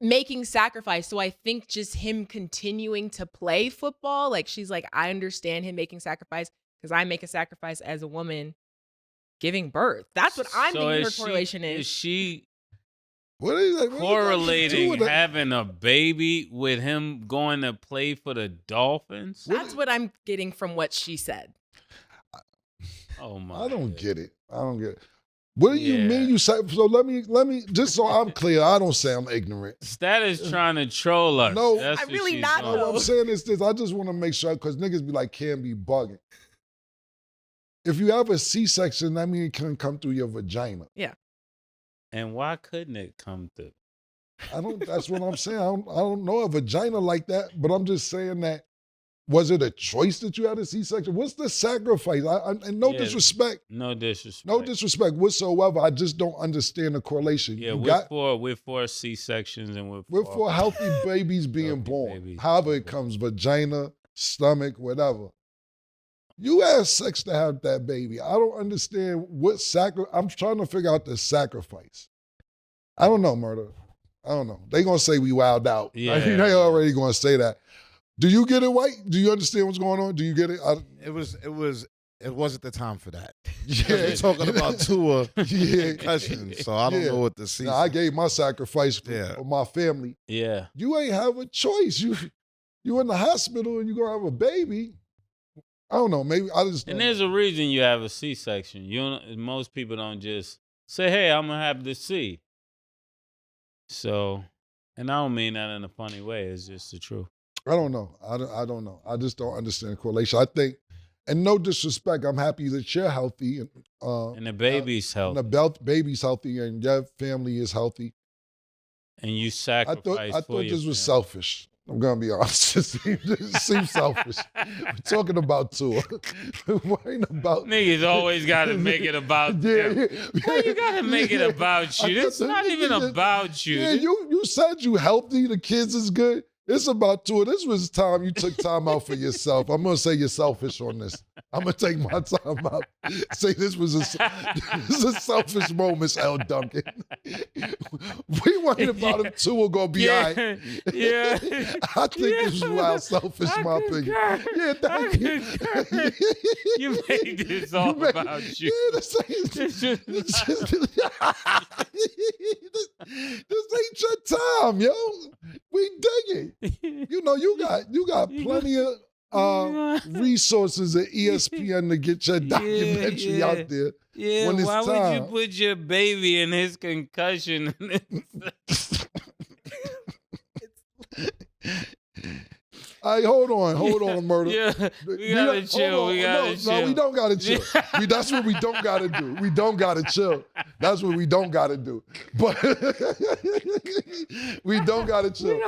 making sacrifice. So I think just him continuing to play football, like she's like, I understand him making sacrifice because I make a sacrifice as a woman giving birth. That's what I'm thinking her correlation Is she What is that? correlating having a baby with him going to play for the Dolphins? That's what I'm getting from what she said. Oh my! I don't goodness. get it. I don't get it. What do you Yeah. mean you say? So let me just so I'm clear. I don't say I'm ignorant. Stat is trying to troll us. No, That's I'm what really she's not, doing. No, what though. I'm saying is this. I just want to make sure because niggas be like, can't be bugging. If you have a C-section, that means it can come through your vagina. And why couldn't it come through? I don't. That's what I'm saying. I don't know a vagina like that, but I'm just saying that. Was it a choice that you had a C-section? What's the sacrifice? And no Yeah. disrespect, No disrespect. no disrespect whatsoever. I just don't understand the correlation. Yeah, you we're for C-sections and we're for healthy babies being Healthy born. babies. However it comes, vagina, stomach, whatever. You have sex to have that baby. I don't understand what I'm trying to figure out the sacrifice. I don't know, Murder. I don't know. They gonna say we wild out. Yeah. They already gonna say that. Do you get it, White? Do you understand what's going on? Do you get it? It wasn't the time for that. Yeah. We're talking about Tua Yeah. concussions, so I don't Yeah. know what the season. Now, I gave my sacrifice for my family. Yeah. You ain't have a choice. You in the hospital and you gonna have a baby. I don't know. Maybe I just. And there's a reason you have a C-section. Most people don't just say, "Hey, I'm gonna have the C." So, and I don't mean that in a funny way. It's just the truth. I don't know. I don't know. I just don't understand the correlation. I think, and no disrespect, I'm happy that you're healthy and And the baby's and healthy. the baby's healthy and your family is healthy. And you I sacrifice thought for your this was family. selfish. I'm gonna be honest. It seems selfish. We're talking about Tua. It ain't about Niggas always got to make it about them. Why you got to make it about you? It's not even about you. Yeah, you said you healthy. The kids is good. It's about Tua. This was time you took time out for yourself. I'm gonna say you're selfish on this. I'm gonna take my time out. Say this was a selfish moment, Elle Duncan. We worried about him. Tua gonna be all right. Yeah. I think this was wild selfish, I my opinion. concur. Yeah, thank you. concur. You made this all about you. Yeah, this ain't your time, yo. We dig it. You know, you got plenty of resources at ESPN to get your documentary out there. Yeah, when it's why would time. you put your baby in his concussion? Hold on, murder. Yeah, we gotta chill. We gotta chill. No, we don't gotta chill. That's what we don't gotta do. We don't gotta chill. That's what we don't gotta do. But we don't gotta chill.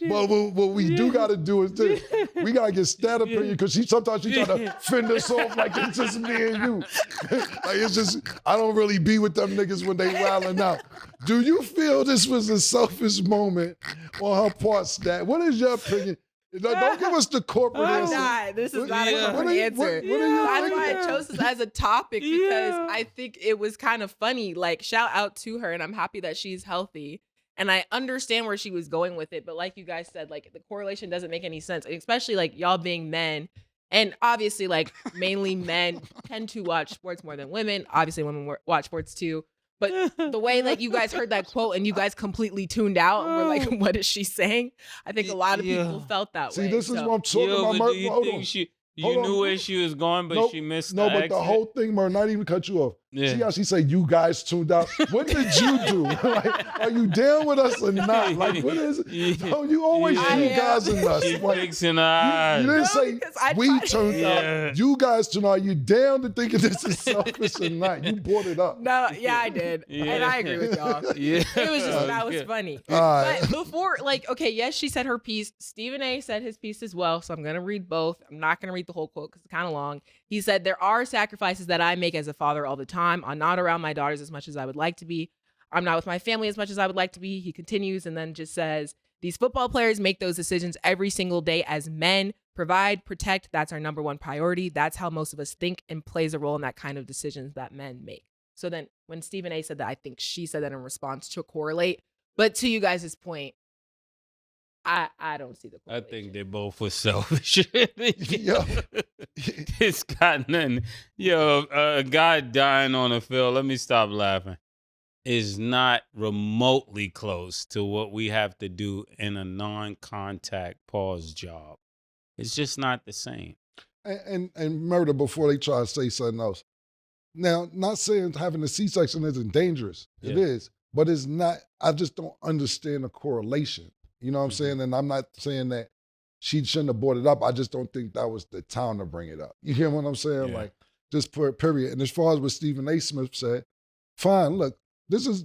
But what we do gotta do is this. We gotta get stat opinion because sometimes she try to fend us off like it's just me and you. Like it's just I don't really be with them niggas when they wilding out. Do you feel this was a selfish moment on her part, Stat? What is your opinion? Don't give us the corporate answer. Not. This is not a corporate answer. What are you That's why I chose this as a topic because I think it was kind of funny. Like, shout out to her, and I'm happy that she's healthy. And I understand where she was going with it, but like you guys said, like the correlation doesn't make any sense, and especially like y'all being men. And obviously, like mainly men tend to watch sports more than women. Obviously, women watch sports too. But the way like you guys heard that quote and you guys completely tuned out and were like, what is she saying? I think a lot of people felt that way. See, this is what I'm talking about. But do you think you knew where she was going, but she missed the exit? The whole thing, Mur, not even cut you off. Yeah. See how she said you guys tuned out? What did you do? Like, are you down with us or not? Like, what is it? No, you always you guys and us. She Like, fixing her eyes. you didn't say we tuned out. You guys tuned out. Are you down to thinking this is selfish or not? You brought it up. No, yeah, I did. And I agree with y'all. Yeah. It was just, that was funny. All right. But before, like, okay, yes, she said her piece. Stephen A said his piece as well. So I'm going to read both. I'm not going to read the whole quote because it's kind of long. He said, there are sacrifices that I make as a father all the time. I'm not around my daughters as much as I would like to be. I'm not with my family as much as I would like to be. He continues and then just says, these football players make those decisions every single day as men. Provide, protect, that's our number one priority. That's how most of us think and plays a role in that kind of decisions that men make. So then when Stephen A said that, I think she said that in response to correlate. But to you guys' point, I don't see the correlation. I think they both were selfish. Yo. It's got nothing. Yo, a guy dying on the field, let me stop laughing, is not remotely close to what we have to do in a non-contact pause job. It's just not the same. And murder before they try to say something else. Now, not saying having a C-section isn't dangerous. Yeah. It is. But it's not, I just don't understand the correlation. You know what I'm saying? And I'm not saying that she shouldn't have brought it up. I just don't think that was the time to bring it up. You hear what I'm saying? Yeah. Like, just period. And as far as what Stephen A. Smith said, fine, look, this is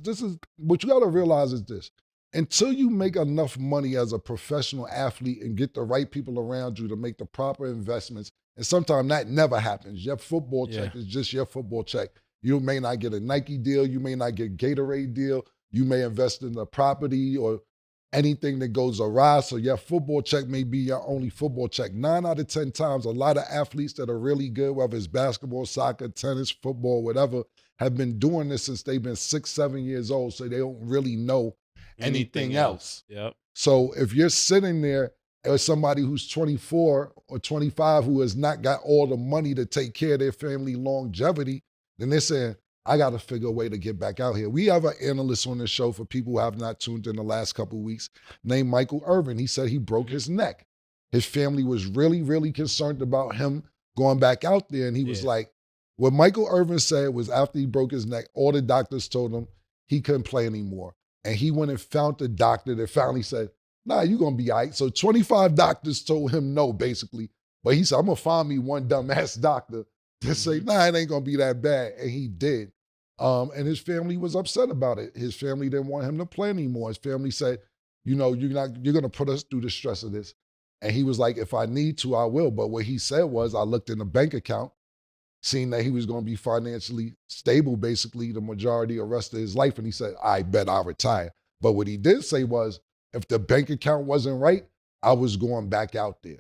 what you got to realize is this. Until you make enough money as a professional athlete and get the right people around you to make the proper investments, and sometimes that never happens. Your football check is just your football check. You may not get a Nike deal. You may not get a Gatorade deal. You may invest in the property or anything that goes awry. So your football check may be your only football check. 9 out of 10 times, a lot of athletes that are really good, whether it's basketball, soccer, tennis, football, whatever, have been doing this since they've been 6, 7 years old. So they don't really know anything else. Yep. So if you're sitting there as somebody who's 24 or 25 who has not got all the money to take care of their family longevity, then they're saying, I got to figure a way to get back out here. We have an analyst on the show for people who have not tuned in the last couple of weeks named Michael Irvin. He said he broke his neck. His family was really, really concerned about him going back out there. And he was like, what Michael Irvin said was after he broke his neck, all the doctors told him he couldn't play anymore. And he went and found the doctor that finally said, nah, you're going to be all right. So 25 doctors told him no, basically. But he said, I'm going to find me one dumbass doctor to say, nah, it ain't going to be that bad. And he did. And his family was upset about it. His family didn't want him to play anymore. His family said, you know, you're going to put us through the stress of this. And he was like, if I need to, I will. But what he said was, I looked in the bank account, seeing that he was going to be financially stable, basically, the majority of the rest of his life. And he said, I bet I'll retire. But what he did say was, if the bank account wasn't right, I was going back out there.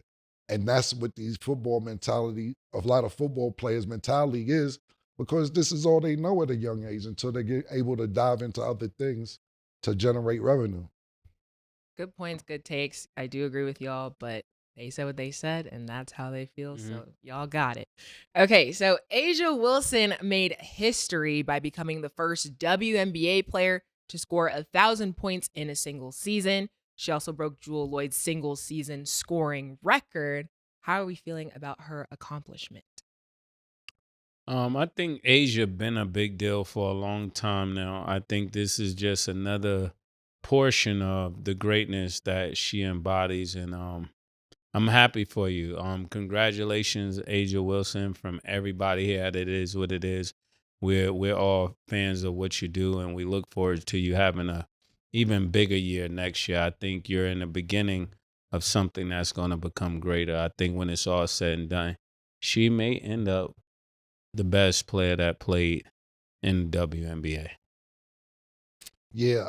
And that's what these football mentality, a lot of football players' mentality is, because this is all they know at a young age until they get able to dive into other things to generate revenue. Good points, good takes. I do agree with y'all, but they said what they said, and that's how they feel, so y'all got it. Okay, so A'ja Wilson made history by becoming the first WNBA player to score 1,000 points in a single season. She also broke Jewel Lloyd's single season scoring record. How are we feeling about her accomplishment? I think A'ja been a big deal for a long time now. I think this is just another portion of the greatness that she embodies. And I'm happy for you. Congratulations, Asia Wilson, from everybody here at It Is What It Is. We're all fans of what you do, and we look forward to you having a even bigger year next year. I think you're in the beginning of something that's going to become greater. I think when it's all said and done, she may end up the best player that played in the WNBA. Yeah.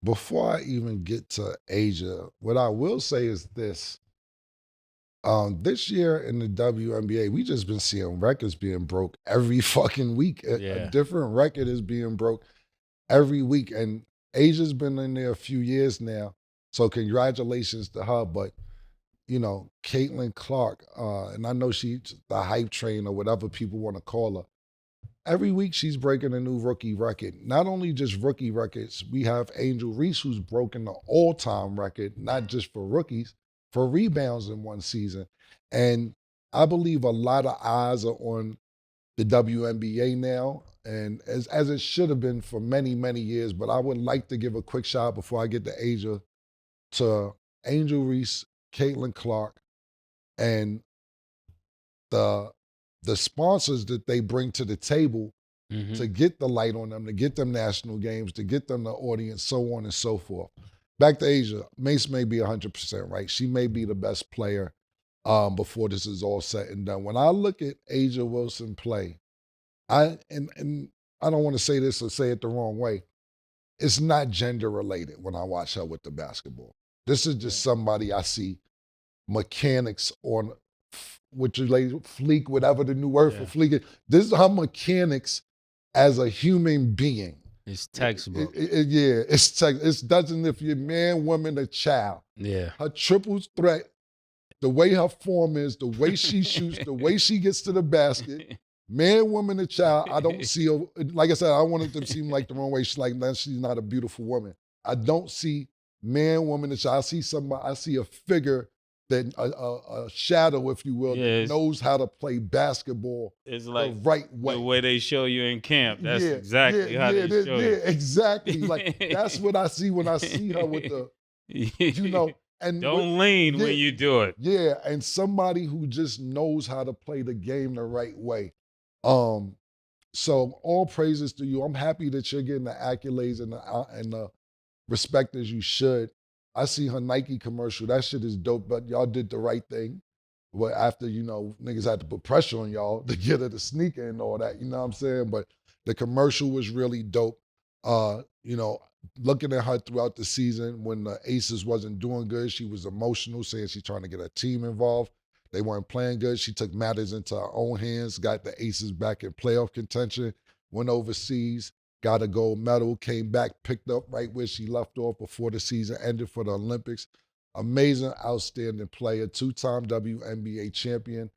Before I even get to Asia, what I will say is this. This year in the WNBA, we just been seeing records being broke every fucking week. A different record is being broke every week. And Asia's been in there a few years now. So congratulations to her. But, you know, Caitlin Clark, and I know she's the hype train or whatever people want to call her. Every week she's breaking a new rookie record. Not only just rookie records, we have Angel Reese who's broken the all-time record, not just for rookies, for rebounds in one season. And I believe a lot of eyes are on the WNBA now, and as it should have been for many, many years. But I would like to give a quick shout out before I get to Asia to Angel Reese, Caitlin Clark, and the sponsors that they bring to the table to get the light on them, to get them national games, to get them the audience, so on and so forth. Back to Asia, Mase may be 100% right. She may be the best player before this is all said and done. When I look at Asia Wilson play, and I don't want to say this or say it the wrong way, it's not gender related when I watch her with the basketball. This is just somebody I see mechanics on, which is like fleek, whatever the new word for fleek is. This is her mechanics as a human being. It's textbook. It doesn't if you're man, woman, or child. Yeah. Her triple threat, the way her form is, the way she shoots, the way she gets to the basket, man, woman, or child, I don't see her, like I said, I don't want it to seem like the wrong way. She's like, man, she's not a beautiful woman. I don't see man, woman, or child. I see a figure that a shadow, if you will, that knows how to play basketball it's like the right way. The way they show you in camp. That's exactly how they show you. Yeah, exactly. Like that's what I see when I see her with the, you know. And don't lean when you do it. Yeah, and somebody who just knows how to play the game the right way. So all praises to you. I'm happy that you're getting the accolades and the respect as you should. I see her Nike commercial. That shit is dope, but y'all did the right thing. But after, you know, niggas had to put pressure on y'all to get her the sneaker and all that, you know what I'm saying? But the commercial was really dope. You know, looking at her throughout the season when the Aces wasn't doing good, she was emotional, saying she's trying to get her team involved. They weren't playing good. She took matters into her own hands, got the Aces back in playoff contention, went overseas, got a gold medal, came back, picked up right where she left off before the season ended for the Olympics. Amazing, outstanding player, two-time WNBA champion.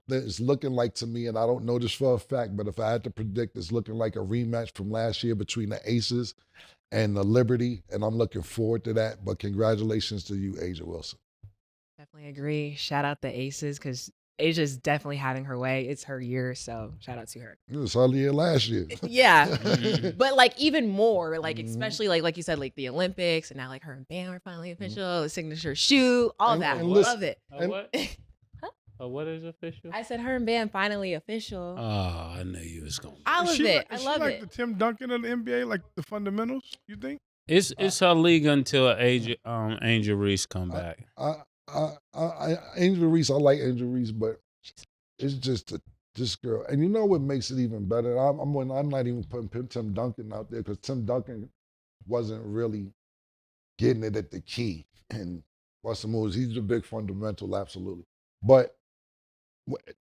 It's looking like to me, and I don't know this for a fact, but if I had to predict, it's looking like a rematch from last year between the Aces and the Liberty, and I'm looking forward to that. But congratulations to you, Asia Wilson. Definitely agree. Shout out the Aces because Asia's definitely having her way. It's her year, so shout out to her. It was her year last year. Yeah. But like even more, like especially like you said, like the Olympics and now like her and Bam are finally official, the signature shoe, all that. Love it. What is official? I said her and Bam finally official. Oh, I knew you was going. I love it. I love like it. The Tim Duncan of the NBA, like the fundamentals, you think? It's her league until Angel Reese come back. Angel Reese, I like Angel Reese, but it's just this girl. And you know what makes it even better? I'm not even putting Tim Duncan out there because Tim Duncan wasn't really getting it at the key. And Russell Moves, he's a big fundamental, absolutely. But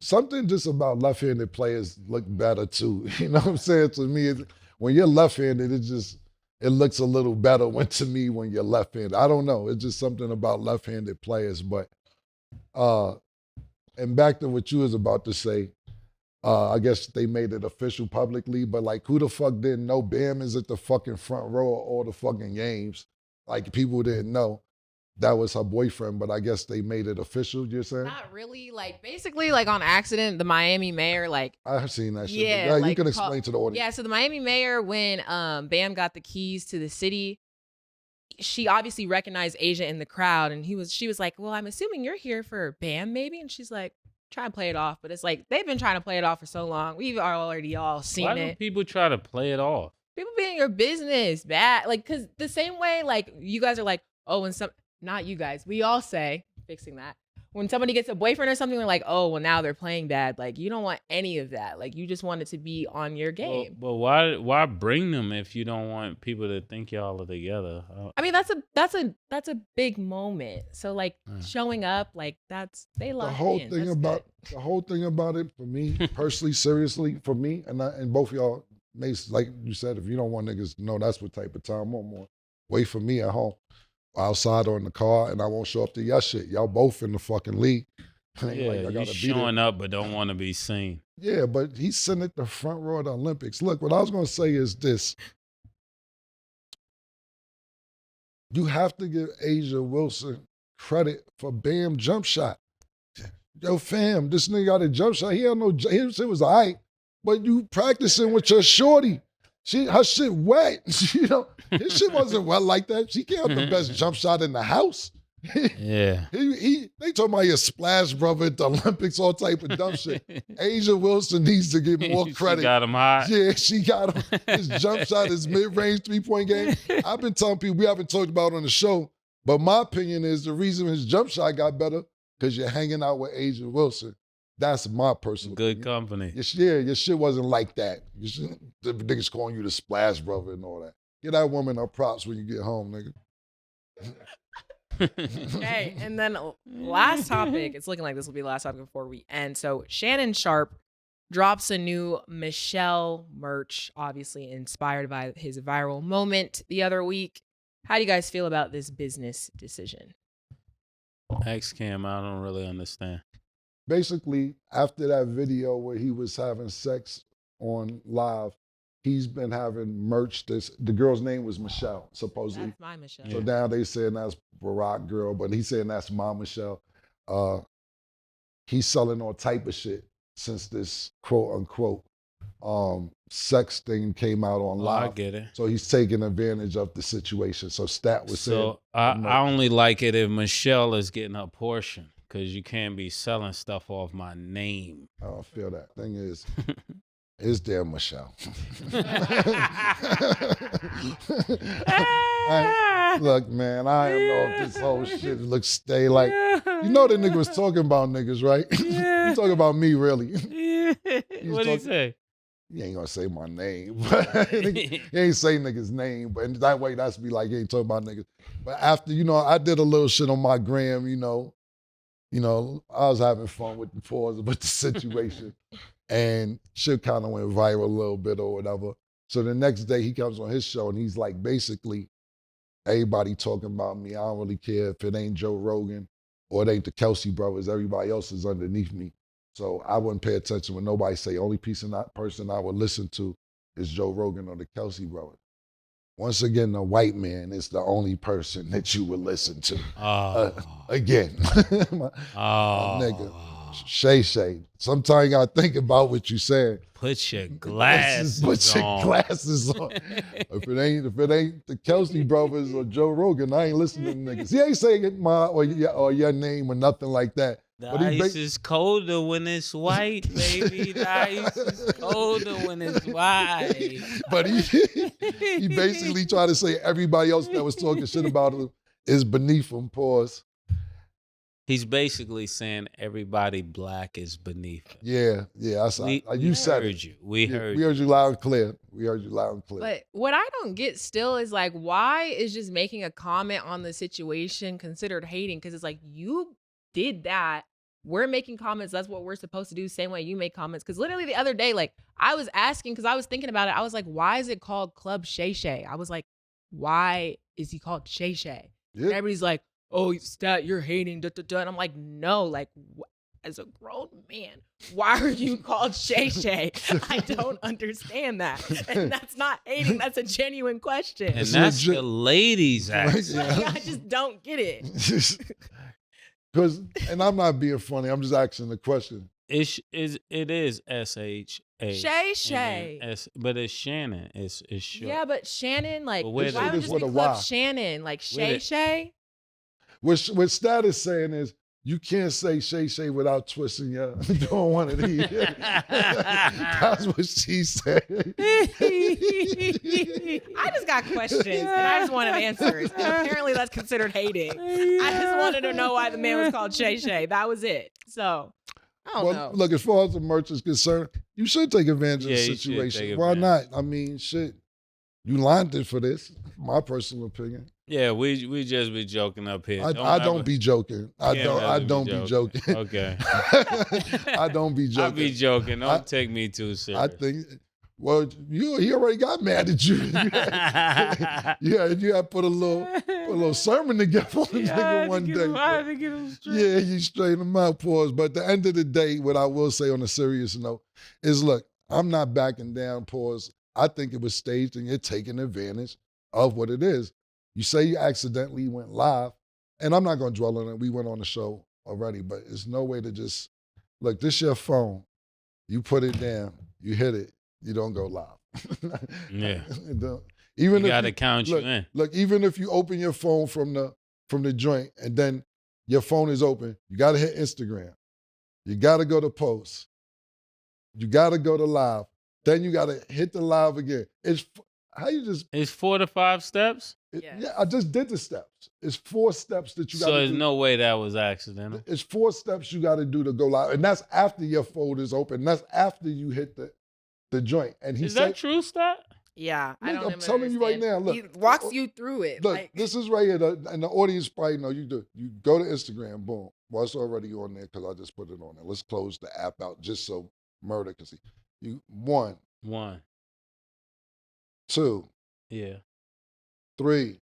something just about left-handed players look better too. You know what I'm saying? To me, when you're left-handed, it looks a little better to me when you're left-handed. I don't know. It's just something about left-handed players. But and back to what you was about to say, I guess they made it official publicly, but like who the fuck didn't know Bam is at the fucking front row of all the fucking games? Like people didn't know that was her boyfriend, but I guess they made it official, you're saying? Not really. Like basically like on accident, the Miami mayor like I've seen that shit. Yeah, you can explain to the audience. Yeah, so the Miami mayor, when Bam got the keys to the city, she obviously recognized Asia in the crowd, and she was like, well, I'm assuming you're here for Bam, maybe? And she's like, trying to play it off. But it's like, they've been trying to play it off for so long. We've already all seen Why do it. people try to play it off? People being your business, bad. Like, because the same way, like, you guys are like, oh, when not you guys, we all say, fixing that, when somebody gets a boyfriend or something, they're like, oh, well, now they're playing bad. Like, you don't want any of that. Like, you just want it to be on your game. But why bring them if you don't want people to think y'all are together? I mean, that's a big moment. So like showing up, like they love the whole thing about it for me personally, seriously for me, and both of y'all, Mase, like you said, if you don't want niggas to know that's what type of time I'm on, wait for me at home, outside or in the car, and I won't show up to your shit. Y'all both in the fucking league. Yeah, you showing up but don't want to be seen. Yeah, but he's sitting at the front row of the Olympics. Look, what I was going to say is this. You have to give Asia Wilson credit for Bam jump shot. Yo, fam, this nigga got a jump shot. He had no, his shit was all right, but you practicing with your shorty. Her shit wet. You know, his shit wasn't wet like that. She can't have the best jump shot in the house. Yeah. They talking about your splash brother at the Olympics, all type of dumb shit. Asia Wilson needs to get more credit. She got him hot. Yeah, she got him. His jump shot, his mid-range three-point game. I've been telling people, we haven't talked about it on the show, but my opinion is the reason his jump shot got better because you're hanging out with Asia Wilson. That's my personal Good opinion. company. Your shit wasn't like that. The niggas calling you the splash brother and all that. Get that woman her props when you get home, nigga. Okay, and then last topic. It's looking like this will be the last topic before we end. So Shannon Sharpe drops a new Michelle merch, obviously inspired by his viral moment the other week. How do you guys feel about this business decision? X-Cam, I don't really understand. Basically, after that video where he was having sex on live, he's been having merch. The girl's name was Michelle, supposedly. That's my Michelle. So now they saying that's Barack girl, but he's saying that's my Michelle. He's selling all type of shit since this quote unquote sex thing came out on live. I get it. So he's taking advantage of the situation. So Stat was saying. So I only like it if Michelle is getting her portion, because you can't be selling stuff off my name. I don't feel that. Thing is there Michelle? Look, man, I don't know if this whole shit looks stay like. You know the nigga was talking about niggas, right? Yeah. You talking about me, really? Yeah. What'd he say? He ain't gonna say my name. He ain't say nigga's name, but that way that's be like he ain't talking about niggas. But after, I did a little shit on my gram, I was having fun with the pause with the situation. And shit kind of went viral a little bit or whatever. So the next day he comes on his show and he's like, basically, everybody talking about me. I don't really care if it ain't Joe Rogan or it ain't the Kelsey brothers. Everybody else is underneath me. So I wouldn't pay attention when nobody say only person I would listen to is Joe Rogan or the Kelsey brothers. Once again, the white man is the only person that you would listen to. Again. my nigga. Shay. Sometimes you gotta think about what you saying. Put your glasses on. Put your glasses on. If it ain't the Kelsey brothers or Joe Rogan, I ain't listening to niggas. He ain't saying my or your name or nothing like that. The ice is colder when it's white, baby. The ice is colder when it's white. But he basically tried to say everybody else that was talking shit about him is beneath him. Pause. He's basically saying everybody black is beneath him. Yeah. You said it. We heard you loud and clear. But what I don't get still is like, why is just making a comment on the situation considered hating? Because it's like, you did that. We're making comments. That's what we're supposed to do. Same way you make comments. Because literally the other day, like, I was asking, because I was thinking about it. I was like, why is it called Club Shay Shay? I was like, why is he called Shay Shay? Yeah. And everybody's like, oh, Stat, you're hating, And I'm like, no, like, as a grown man, why are you called Shay Shay? I don't understand that. And that's not hating. That's a genuine question. And that's the ladies' act. Like, I just don't get it. And I'm not being funny. I'm just asking the question. It is S-H-A. Shay. But it's Shannon. It's short. Yeah, but Shannon, like, But why with would it- it just with be a Club Y. Shannon? Like, With Shay? What Stat is saying is you can't say Shay without twisting your doing one of these. That's what she said. I just got questions, and I just wanted answers. And apparently that's considered hating. I just wanted to know why the man was called Shay. That was it. So, I don't know. Look, as far as the merch is concerned, you should take advantage of Yeah, the you should situation. take Why not? advantage. I mean, shit. You lined it for this. My personal opinion. Yeah, we just be joking up here. I don't be joking. I don't be joking. Okay. I don't be joking. I be joking. Don't take me too serious. I think. Well, he already got mad at you. You had to put a little sermon together on the nigga one day. I had to get him straight. Yeah, you straighten them out, pause. But at the end of the day, what I will say on a serious note is, look, I'm not backing down, pause. I think it was staged and you're taking advantage of what it is. You say you accidentally went live, and I'm not going to dwell on it. We went on the show already, but there's no way to just, look, this your phone. You put it down, you hit it, you don't go live. Yeah. Even You if got to count look, you in. Look, even if you open your phone from the joint and then your phone is open, you got to hit Instagram. You got to go to post. You got to go to live. Then you got to hit the live again. It's how you just. It's 4 to 5 steps. Yes. Yeah, I just did the steps. It's 4 steps that you got So to there's do. no way that was accidental. It's 4 steps you got to do to go live, and that's after your phone is open. That's after you hit the joint. And he Is said, that true, Stat? Yeah, I Look, don't I'm telling you right now, look. He walks you through it. Look, like, this is right here, and the audience probably know you do. You go to Instagram, boom. Well, it's already on there because I just put it on there. Let's close the app out just so Murder can see. You 1, 2, Yeah. 3,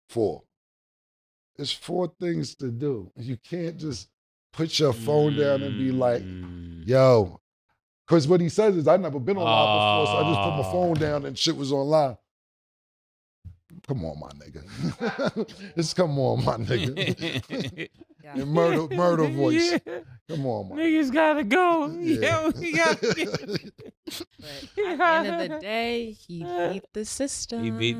4. It's 4 things to do. You can't just put your phone down and be like, yo. Because what he says is, I've never been on live before, so I just put my phone down and shit was on live. Come on, my nigga. Just come on, my nigga. yeah. And murder voice. Yeah. Come on, man. Niggas gotta go. Yeah. Yeah, we gotta But at the end of the day, he beat the system. He beat-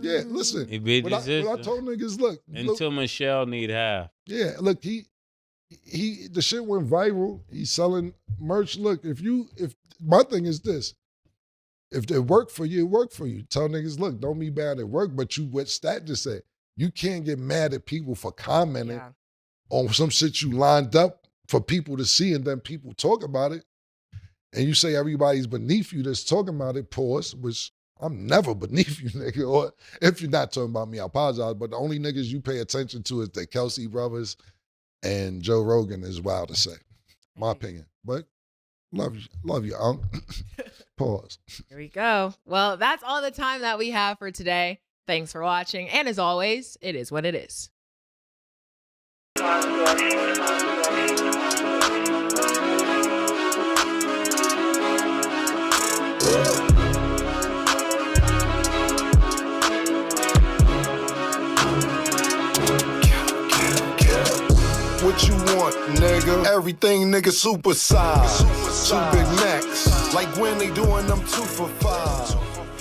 Yeah, listen. He beat What I his told niggas, look, until Michelle need half. yeah, look, he the shit went viral. He's selling merch. Look, if my thing is this, if it worked for you, it worked for you. Tell niggas, look, don't be bad at work, but what Stat just said, you can't get mad at people for commenting Yeah. on some shit you lined up for people to see, and then people talk about it, and you say everybody's beneath you that's talking about it, pause, which I'm never beneath you, nigga. Or if you're not talking about me, I apologize, but the only niggas you pay attention to is the Kelsey brothers and Joe Rogan, is wild to say. My opinion. But love you, Unc. Pause. Here we go. Well, that's all the time that we have for today. Thanks for watching. And as always, it is what it is. What you want, nigga? Everything, nigga, super size. 2 Big Macs. Like when they doing them 2 for $5.